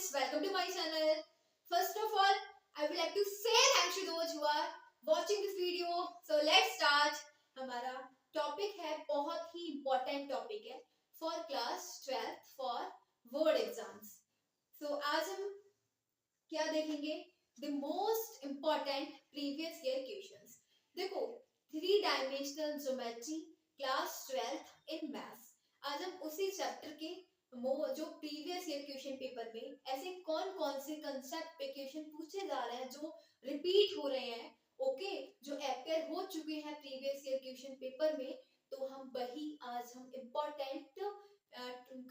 students, welcome to my channel. First of all, I would like to say thanks to those who are watching this video. So let's start. हमारा topic है, बहुत ही important topic है for class 12th for board exams. So आज हम क्या देखेंगे? The most important previous year questions. देखो, 3 dimensional geometry class 12th in maths. आज हम उसी चैप्टर के जो प्रीवियस ईयर क्वेश्चन पेपर में ऐसे कौन कौन से कंसेप्ट पे क्वेश्चन पूछे जा रहे हैं जो रिपीट हो रहे हैं, ओके, जो अपेयर हो चुके हैं प्रीवियस ईयर क्वेश्चन पेपर में, तो हम वही आज हम इम्पोर्टेंट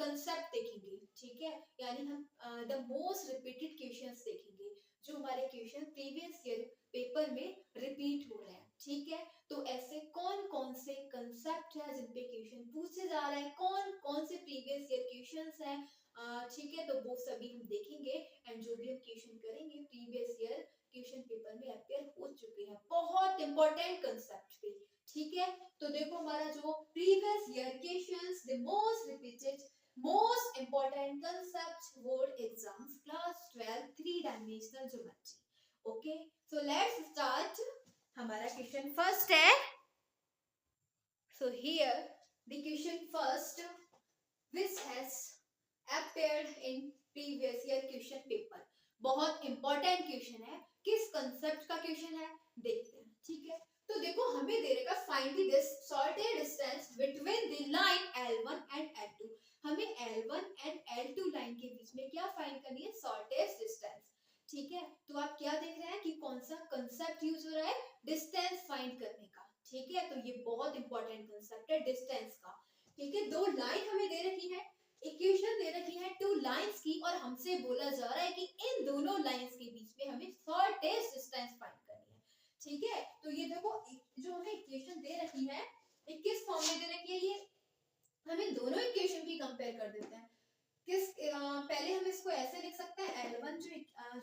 कंसेप्ट देखेंगे. ठीक है, यानी हम द मोस्ट रिपीटेड क्वेश्चंस देखेंगे जो हमारे क्वेश्चन प्रीवियस ईयर पेपर में रिपीट हो रहे हैं. ठीक है, तो ऐसे कौन कौन से कंसेप्ट है जिन पे क्वेश्चन पूछे जा रहे हैं, कौन कौन से प्रीवियस ईयर क्वेश्चंस हैं. ठीक है, तो वो सभी हम देखेंगे. एंड जो भी हम क्वेश्चन करेंगे प्रीवियस ईयर क्वेश्चन पेपर में अपेयर हो चुके हैं बहुत इंपॉर्टेंट कंसेप्ट पे. ठीक है, तो देखो हमारा जो previous year questions, the most repeated most important concept board exams class 12 3 dimensional geometry. Okay, so let's start. हमारा क्वेश्चन फर्स्ट है. So here the question first which has appeared in previous year question paper. बहुत important question है. किस concept का question है देखते हैं. ठीक है, तो देखो हमें दे रखा find the shortest distance between the line L1 and L2. हमें L1 एंड L2 लाइन के बीच में क्या फाइंड करनी है? Shortest distance. ठीक है, तो आप क्या देख रहे हैं कि कौन सा कंसेप्ट यूज हो रहा है? डिस्टेंस फाइंड करने का. ठीक है, तो ये बहुत इंपॉर्टेंट कंसेप्ट है डिस्टेंस का. ठीक है, दो लाइन हमें दे रखी है, इक्वेशन दे रखी है 2 लाइंस की, और हमसे बोला जा रहा है कि इन दोनों लाइंस के बीच में हमें शॉर्टेस्ट डिस्टेंस फाइंड करनी है. ठीक है, तो ये देखो जो हमें इक्वेशन दे रखी है किस फॉर्म में दे रखी है, ये हमें दोनों इक्वेशन की कंपेयर कर देते हैं. पहले हम इसको ऐसे लिख सकते हैं. L1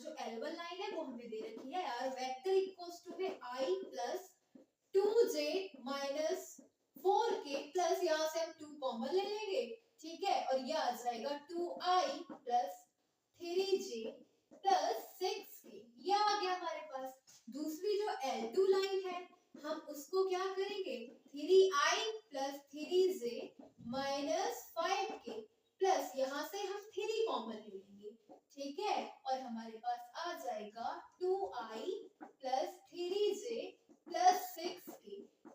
जो L1 लाइन है वो हमें दे रखी है यार, वेक्टर इक्वल्स टू है I plus 2j minus 4k plus यहाँ से हम 2 कॉमन ले लेंगे. ठीक है, और यह आ जाएगा 2i plus 3j plus 6k. यह आ गया हमारे पास. दूसरी जो L2 लाइन है हम उसको क्या करेंगे? 3i plus 3j minus 5k plus यहाँ से हम 3 कॉमन ले लेंगे. ठीक है, और हमारे पास आ जाएगा 2i plus 3j plus 6k.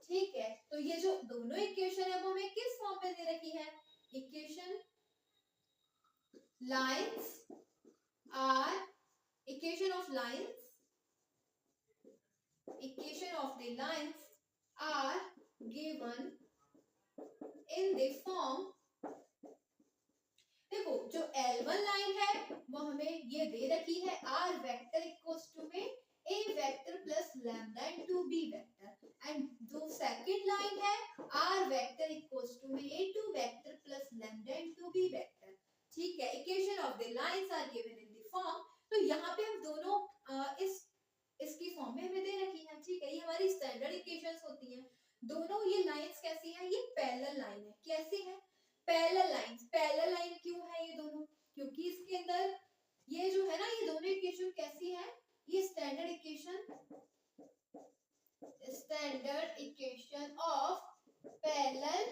ठीक है, तो ये जो दोनों इक्वेशन है वो हमें किस फॉर्म में दे रखी है? Equation lines are equation of the lines are given in the form. देखो जो L1 लाइन है वो हमें ये दे रखी है r वेक्टर इक्वल्स टू में a vector plus lambda into b vector. And जो सेकंड लाइन है r वेक्टर इक्वल्स टू में a2 vector plus lambda into b vector. ठीक है, equation of the lines are given in the form. तो यहाँ पे हम दोनों इसकी फॉर्म में हमें दे रखी है. ठीक है, ये हमारी स्टैंडर्ड इक्वेशंस होती हैं. दोनों ये लाइंस कैसी हैं? ये पैरेलल लाइन है. कैसी है? Parallel lines. पैरेलल लाइन क्यों है ये दोनों? क्योंकि इसके अंदर ये जो है ना, ये दोनों इक्वेशन कैसी है? ये standard equation of parallel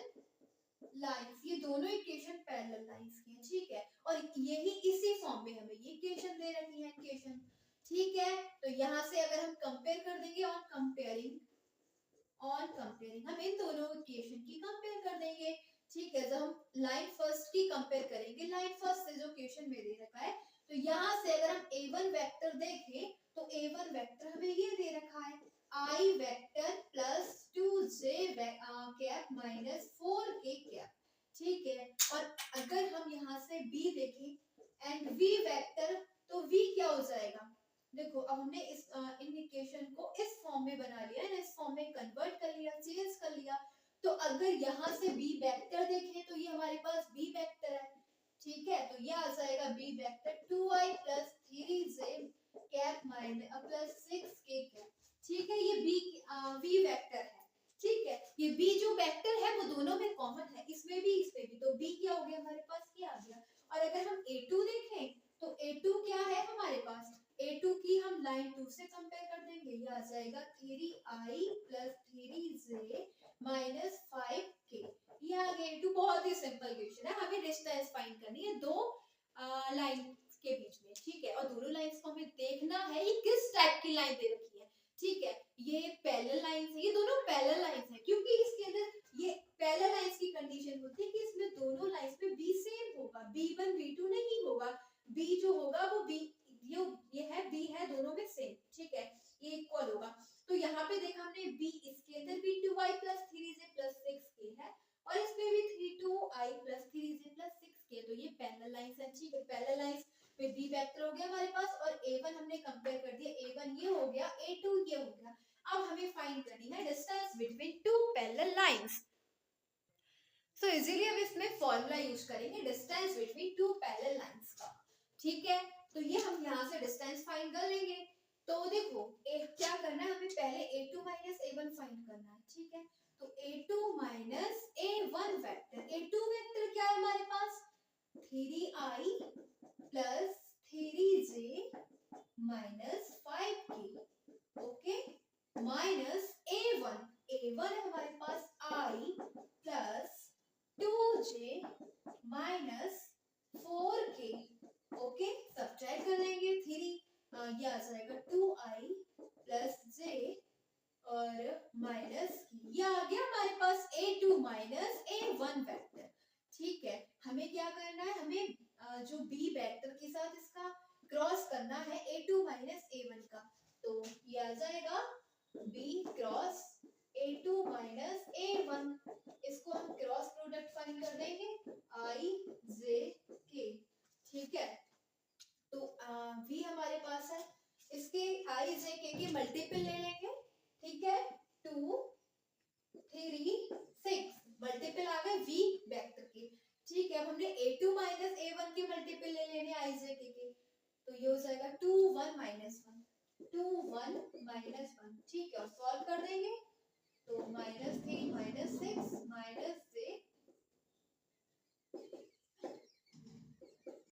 lines. ये दोनों इक्वेशन पैरेलल लाइंस की है. ठीक है, और यही इसी फॉर्म में हमें ये इक्वेशन दे रखी है इक्वेशन. ठीक है, तो यहाँ से अगर हम कंपेयर कर देंगे ऑन कंपेयरिंग हम इन दोनों इक्वेशन की कंपेयर कर देंगे. ठीक है, जब हम लाइन फर्स्ट की कंपेयर करेंगे, लाइन फर्स्ट से जो क्वेश्चन में दे रखा है, तो यहाँ से अगर हम A1 वेक्टर देखें तो A1 वेक्टर हमें ये दे रखा है I vector plus 2j cap minus 4k cap. ठीक है, और अगर हम यहाँ से B देखें एंड V वेक्टर, तो V क्या हो जाएगा? देखो अब हमने इन इक्वेशन को इस फॉर्म में बना लिया है ना, इस फॉर्म में कन्वर्ट कर लिया, चेंज कर लिया. तो अगर यहाँ से B वेक्टर देखें तो ये हमारे पास B वेक्टर है. ठीक है, तो ये आ जाएगा B vector 2i plus 3j cap minus plus 6k cap. ठीक है, ये B वेक्टर है. ठीक है, ये B जो वेक्टर है वो दोनों में कॉमन है, इसमें भी इसमें भी. तो B क्या हो गया हमारे पास? क्या आ गया. और अगर हम A2 देखें तो A2 क्या है हमारे पास, A2 की हम लाइन 2 से कंपेयर कर देंगे, ये आ जाएगा 3i plus 3j minus 5k। ये आ गया A2। बहुत ही सिंपल क्वेश्चन है, हमें डिस्टेंस फाइंड करनी है दो लाइन के बीच में, ठीक है। और दोनों लाइंस को हमें देखना है ये किस टाइप की लाइन दे रखी है, ठीक है। ये पैरेलल लाइंस है, ये दोनों पैरेलल लाइंस है, क्योंकि इसके अंदर ये पैरेलल लाइंस की कंडीशन होती है कि इसमें दोनों लाइंस में b सेम होगा, b1 b2 नहीं होगा, b जो होगा वो b ये है b है दोनों में सेम, ठीक है, ये इक्वल होगा। तो यहाँ पे देखा हमने b इसके अंदर भी 2i plus 3j plus 6k है और इसमें भी 2i plus 3j plus 6k, तो ये पैरेलल लाइंस है, ठीक है। पैरेलल लाइंस में b वेक्टर हो गया हमारे पास और a1 हमने कंपेयर कर दिया, a1 ये हो गया, a2 ये हो गया। अब हमें फाइंड करनी है distance between two parallel lines. So easily हम इसमें फॉर्मूला यूज करेंगे distance between two parallel lines का, ठीक है। तो ये हम यहाँ से डिस्टेंस फाइंड कर लेंगे। तो देखो क्या करना है, हमें पहले a2 माइनस a1 फाइंड करना है, ठीक है। तो a2 minus a1 vector, a2 vector क्या है हमारे पास 3i plus 3j minus 5k, okay, minus a1 है हमारे पास i plus 2j minus 4k, okay. Subtract कर लेंगे 3 ये आ जाएगा 2i प्लस j और माइनस ये आ गया हमारे पास a2 माइनस a1 वेक्टर, ठीक है। हमें क्या करना है, हमें जो b वेक्टर के साथ इसका क्रॉस करना है a2 माइनस a1 का, तो ये आ जाएगा b cross a2 minus a1, इसको हम क्रॉस प्रोडक्ट फाइंड कर देंगे i j k, ठीक है। तो v हमारे पास है, इसके i j k के मल्टीपल ले लेंगे, ठीक है। 2 3 6 मल्टीपल आ गए v वेक्टर के, ठीक है। अब हमने a2 माइनस a1 के मल्टीपल ले लेने i j k के, तो ये हो जाएगा 2 1 माइनस 1 2 1 माइनस 1, ठीक है। और सॉल्व कर देंगे तो minus 3 minus 6 minus j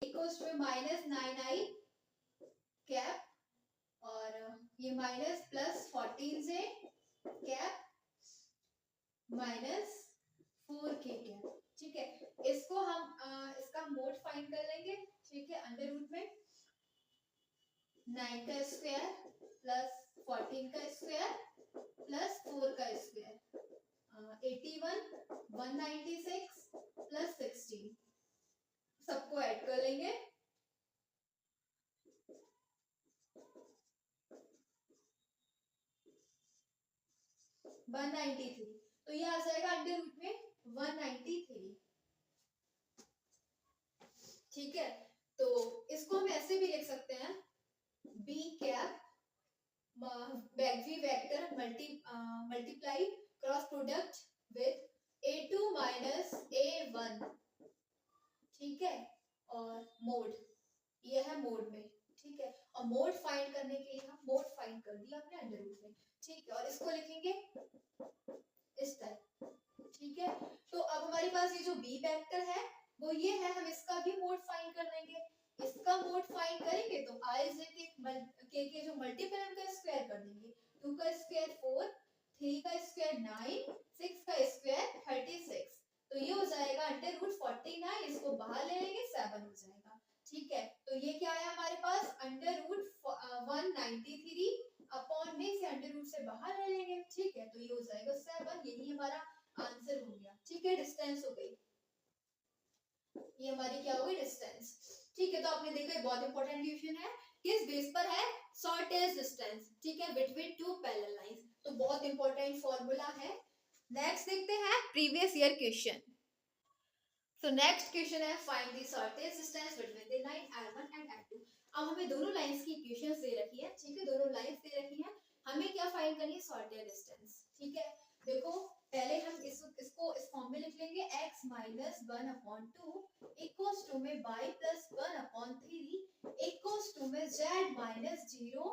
equals to minus 9i cap और ये minus plus 14j cap minus 4k cap, ठीक है। इसको हम इसका मोड फाइंड कर लेंगे, ठीक है। अंडर रूट में 9 का स्क्वायर प्लस 14 का स्क्वायर प्लस 4 का स्क्वायर 81 196 प्लस 16, सबको ऐड कर लेंगे। वन 193, तो ये आ जाएगा अंडर रूट में 193, ठीक है। तो इसको हम ऐसे भी लिख सकते हैं b cap v vector multiply cross product with a2 minus a1, ठीक है। और मोड ये है मोड में, ठीक है। और मोड फाइंड करने के लिए हम मोड फाइंड कर दिया हमने अंडर रूट में, ठीक है। और इसको लिखेंगे इस टाइप, ठीक है। तो अब हमारे पास ये जो b वेक्टर है वो ये है, हम इसका भी मोड फाइंड कर लेंगे। इसका मोड फाइंड करेंगे तो i j के जो मल्टीपल है उनका स्क्वायर कर देंगे, 2 का स्क्वायर 4 3 का स्क्वायर 9 6 का स्क्वायर 36, तो ये हो जाएगा अंडर रूट 49, इसको बाहर ले लेंगे 7 हो जाएगा, ठीक है। तो ये क्या है हमारे पास अंडर रूट 193 अपॉन में से अंडर रूट से बाहर ले लेंगे, ठीक है। तो ये हो जाएगा 7, यही हमारा आंसर हो गया, ठीक है। डिस्टेंस हो गई, ये हमारी क्या हो गई डिस्टेंस, ठीक है। तो आपने देखा बहुत इंपॉर्टेंट क्वेश्चन है, किस बेस पर है, शॉर्टेस्ट डिस्टेंस, ठीक है, बिटवीन टू पैरेलल लाइंस, तो बहुत इंपॉर्टेंट फॉर्मूला है। नेक्स्ट देखते हैं previous year question. So next question है find the shortest distance between the line L1 and L2। अब हमें दोनों लाइंस की इक्वेशंस दे रखी है, ठीक है, दोनों लाइंस दे रखी है, हमें क्या फाइंड करनी है, शॉर्टेस्ट डिस्टेंस, ठीक है। देखो पहले हम इसको इस फॉर्म में लिख लेंगे x माइनस 1/2 इक्वल्स टू में y प्लस 1/3 इक्वल्स टू में z माइनस 0,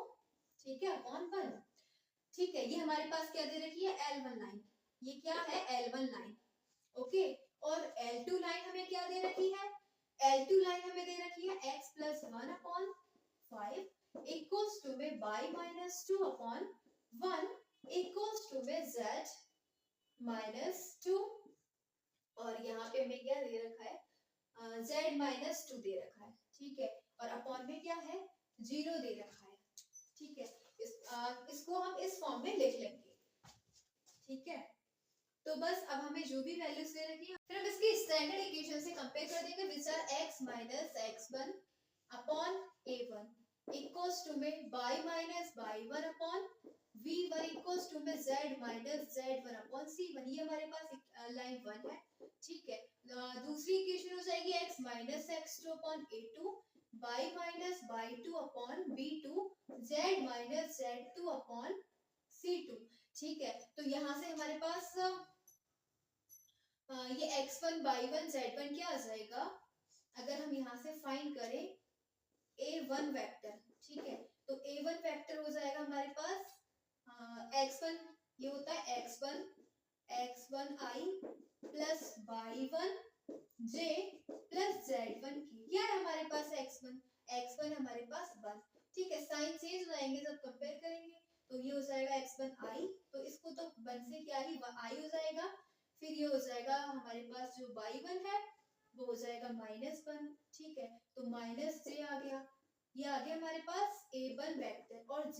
ठीक है, अपॉन 1, ठीक है। ये हमारे पास क्या दे रखी है, L1 लाइन, ये क्या है L1 लाइन, ओके। और L2 लाइन हमें क्या दे रखी है, L2 लाइन हमें दे रखी है x प्लस 1/5 इक्वल्स टू में y माइनस 2/1 इक्वल्स टू में z माइनस 2, और यहाँ पे हमें क्या दे रखा है, z माइनस 2 दे रखा है, ठीक है, और अपॉन में क्या है, 0 दे रखा है, ठीक है। इसको हम इस फॉर्म में लिख लेंगे, ठीक है। तो बस अब हमें जो भी वैल्यूज दे रखी है फिर हम इसकी स्टैंडर्ड इक्वेशन से कंपेयर कर देंगे, which are x minus x1 upon a1 equals to में y minus y1 upon v1 equals to में z minus z1 upon c1। ये हमारे पास लाइन 1 है, ठीक है। दूसरी इक्वेशन हो जाएगी x minus x2 upon a2 y minus y2 upon b2 z minus z2 upon c2, ठीक है। तो यहाँ से हमारे पास ये x1 y1 z1 क्या आ जाएगा, अगर हम यहाँ से फाइंड करें a1 वेक्टर, ठीक है, तो a1 वेक्टर हो जाएगा हमारे पास x1, ये होता है x1 i plus y1 j plus z1 की, क्या है हमारे पास x1 हमारे पास 1, ठीक है। साइन चेंज हो जाएंगे जब कंपेयर करेंगे, तो ये हो जाएगा x1 i, तो इसको तो 1 से क्या ही i हो जाएगा, फिर ये हो जाएगा हमारे पास जो y1 है वो हो जाएगा -1, ठीक है। तो माइनस j आ गया, ये आ गया हमारे पास a1 वेक्टर, और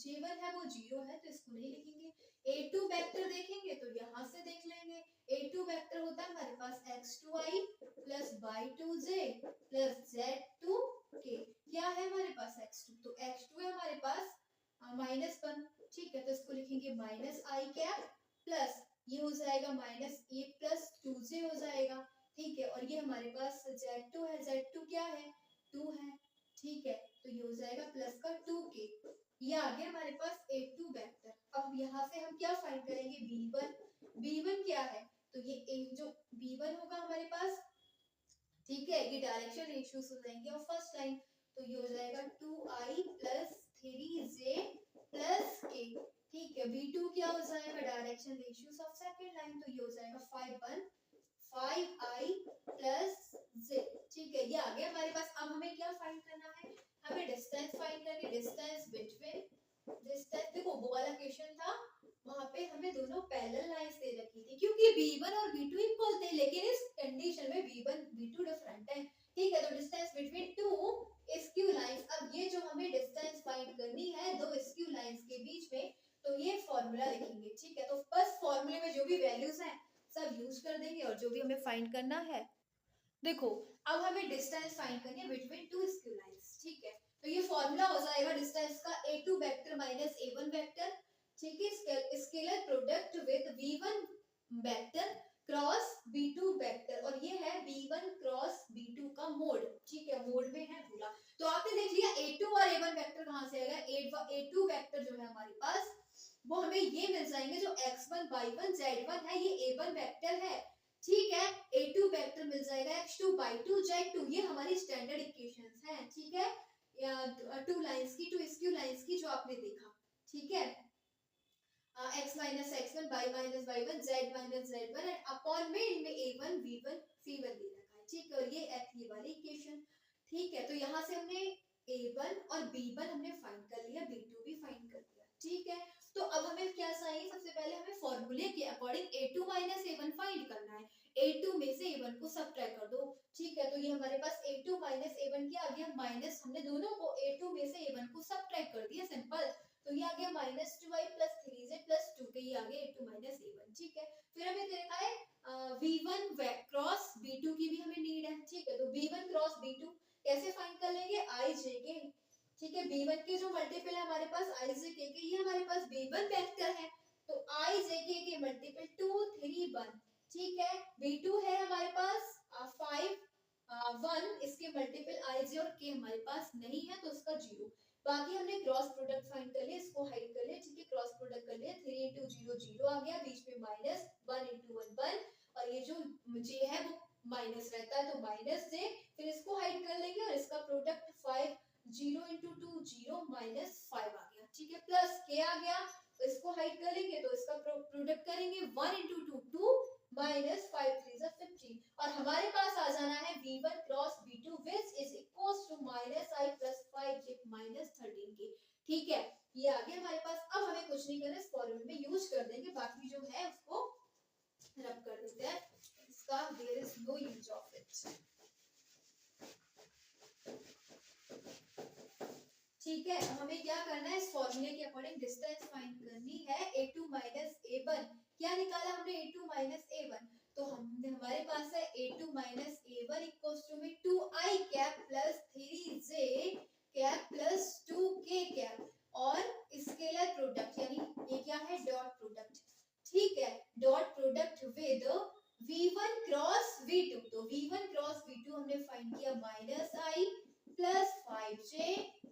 j1 है वो 0 है तो इसको नहीं लिखेंगे। a2 वेक्टर देखेंगे तो यहाँ से देख लेंगे, a2 वेक्टर होता है हमारे पास x2i plus y2j plus z2k, क्या है हमारे पास x2, तो x2 है हमारे पास -1, ठीक है, तो इसको लिखेंगे माइनस आई कैप प्लस ये हो जाएगा माइनस ए प्लस 2j हो जाएगा, ठीक है, और ये हमारे पास z2 है, z2 क्या है 2 है, ठीक है, तो ये हो जाएगा प्लस का 2k, ये आ गया हमारे पास a2 वेक्टर। अब यहाँ से हम क्या फाइंड करेंगे, b1 क्या है, तो ये एक जो b1 होगा हमारे पास, ठीक है, ये डायरेक्शन रेशियोज हो जाएंगे, और फर्स्ट लाइन तो ये हो जाएगा 2i plus 3j plus k, ठीक है। b2 क्या हो जाएगा, direction ratios of second line, तो ये हो जाएगा 5i प्लस j, ठीक है, ये आ गया हमारे पास। अब हमें क्या फाइंड करना है, हमें डिस्टेंस फाइंड करनी, डिस्टेंस बिटवीन, डिस्टेंस देखो वो वाला क्वेश्चन था वहां पे हमें दोनों पैरेलल लाइंस दे रखी थी, क्योंकि b1 और b2 इक्वल थे, लेकिन इस कंडीशन में b1 b2 डिफरेंट है, ठीक है। तो distance between two skew lines, अब ये जो हमें डिस्टेंस फाइंड करनी है दो स्क्यू लाइंस के बीच में, तो ये फॉर्मूला लिखेंगे, ठीक है। तो बस फॉर्मूले में जो भी वैल्यूज हैं सब यूज कर देंगे, और जो भी हमें फाइंड करना है, देखो अब हमें डिस्टेंस फाइंड करनी है बिटवीन टू स्क्यू लाइंस, ठीक है। तो ये फॉर्मूला हो जाएगा डिस्टेंस का a2 vector minus a1 vector, ठीक है, scalar product with v1 vector cross b2 vector, और ये है b1 क्रॉस b2 का मोड, ठीक है, मोड में है पूरा। तो आपने देख लिया a2 और a1 वेक्टर कहां से आएगा, a2 वेक्टर जो है हमारे पास वो हमें ये मिल जाएंगे, जो x1 y1 z1 है ये a1 वेक्टर है, ठीक है, a2 वेक्टर मिल जाएगा x2 y2 z2, ये हमारी स्टैंडर्ड इक्वेशंस हैं, ठीक है, टू लाइंस की, टू स्क्यू लाइंस की जो आपने देखा, ठीक है, x minus x1 y minus y1 z minus z1 and upon में इनमें a1 b1 c1 दे रखा है, ठीक है, और ये वाली इक्वेशन, ठीक है। तो यहाँ से हमने a1 और b1 हमने फाइंड कर लिया, b2 भी फाइंड कर लिया, ठीक है। तो अब हमें क्या चाहिए, सबसे पहले हमें फॉर्मूले के according a2 minus a1 find करना है, a2 में से a1 को सब्ट्रैक्ट कर दो, ठीक है। तो ये हमारे पास a2 माइनस a1 क्या आ गया, माइनस, हमने दोनों को a2 में से a1 को सब्ट्रैक्ट कर दिया, सिंपल, तो ये आ गया -2i plus 3j plus 2k, ये आ गया a2 माइनस a1, ठीक है। फिर हमें दे रखा है v1 क्रॉस b2 की भी हमें नीड है, ठीक है। तो v1 क्रॉस b2 कैसे फाइंड कर लेंगे, i j k, ठीक है, b1 के जो मल्टीपल है हमारे पास i j k के, ये हमारे पास b1 वेक्टर है, तो i j k के मल्टीपल 2 3 1, ठीक है। b2 है हमारे पास 5 1, इसके मल्टीपल i j और k हमारे पास नहीं है तो उसका 0, बाकी हमने क्रॉस प्रोडक्ट फाइंड कर लिया, इसको हाइड कर लिया, ठीक है, क्रॉस प्रोडक्ट कर लिया, 3 × 0 0 आ गया, बीच में माइनस 1 × 1 1, और ये जो j है वो माइनस रहता है तो माइनस j, फिर इसको हाइड कर लेंगे, और इसका प्रोडक्ट 5 0 × 2 0 -5 आ गया, ठीक है, प्लस k आ गया, तो इसको हाइड कर लेंगे, तो इसका प्रोडक्ट करेंगे 1 × 2 2 -5 3 15, और हमारे पास आ जाना है v1 क्रॉस b2 ठीक है, हमें क्या करना है, इस फॉर्मूले के अकॉर्डिंग डिस्टेंस फाइंड करनी है। a2 माइनस a1 क्या निकाला हमने, a2 माइनस a1, तो हमने हमारे पास है a2 minus a1 equals to में 2i cap plus 3j cap plus 2k cap और स्केलर प्रोडक्ट यानी ये क्या है, डॉट प्रोडक्ट। ठीक है, dot product with v1 cross v2, तो v1 क्रॉस v2 हमने फाइंड किया minus i plus 5j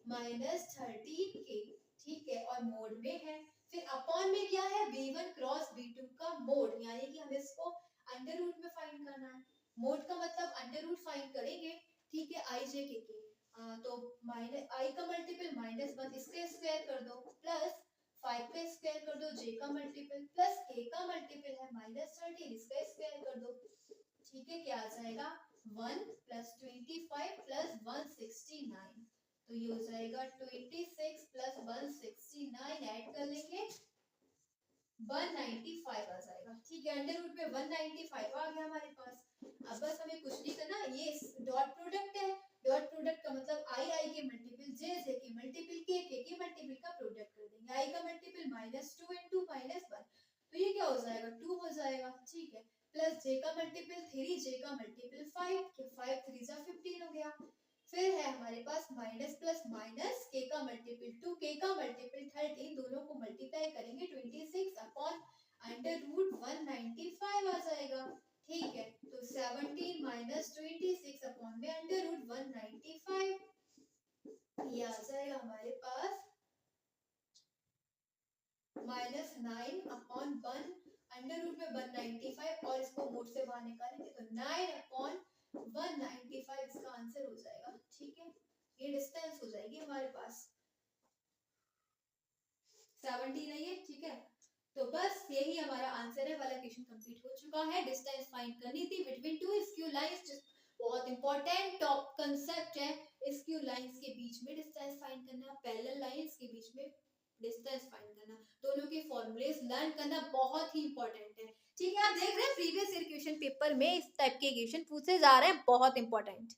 minus 13k। ठीक है, और मोड में है, फिर अपॉन में क्या है, v1 क्रॉस v2 का मोड, यानी कि हमें इसको अंडर रूट में फाइंड करना है। मोड का मतलब अंडर रूट फाइंड करेंगे। ठीक है, i j k तो माइनस i का मल्टीपल -1 इसका स्क्वायर कर दो प्लस 5 का स्क्वायर कर दो, j का मल्टीपल प्लस k का मल्टीपल है -13 इसका स्क्वायर कर दो। ठीक है, क्या आ जाएगा 1 प्लस 25 प्लस 169, तो ये हो जाएगा 26 प्लस 169 ऐड कर लेंगे 195 आ जाएगा। ठीक है, अंडर रूट में 195 आ गया हमारे पास। अब बस हमें कुछ नहीं करना, ये डॉट प्रोडक्ट है, डॉट प्रोडक्ट का मतलब i के मल्टीपल j के मल्टीपल k के मल्टीपल का प्रोडक्ट कर देंगे। i का मल्टीपल -2 इंटू -1, तो ये क्या हो जाएगा 2 हो जाएगा। ठीक है, प्लस j का मल्टीपल 3, j का मल्टीपल 5, 5 3 जा 15 हो गया। फिर है हमारे पास माइनस प्लस माइनस k का मल्टीपल 2, k का मल्टीपल 13, दोनों को मल्टीप्लाई करेंगे 26 अपॉन अंडर रूट 195 आ जाएगा। ठीक है, तो 17 माइनस 26 अपॉन में अंडर रूट 195, ये आ जाएगा हमारे पास -9 अपॉन 1 अंडर रूट में 195 और इसको मोड से बाहर निकालेंगे तो 9 अपॉन 195 इसका आंसर हो जाएगा। ठीक है, ये डिस्टेंस हो जाएगी हमारे पास 17 है ये। ठीक है, तो बस यही हमारा आंसर है, वाला क्वेश्चन कंप्लीट हो चुका है। डिस्टेंस फाइंड करनी थी बिटवीन टू स्क्यू लाइंस, बहुत इंपॉर्टेंट टॉप कंसेप्ट है। स्क्यू लाइंस के बीच में डिस्टेंस फाइंड करना, पैरेलल लाइंस के बीच में डिस्टेंस फाइंड करना, दोनों के फॉर्मूलेस लर्न करना बहुत ही इंपॉर्टेंट है। ठीक है, आप देख रहे हैं प्रीवियस ईयर क्वेश्चन पेपर में इस टाइप के क्वेश्चन पूछे जा रहे हैं, बहुत इंपॉर्टेंट।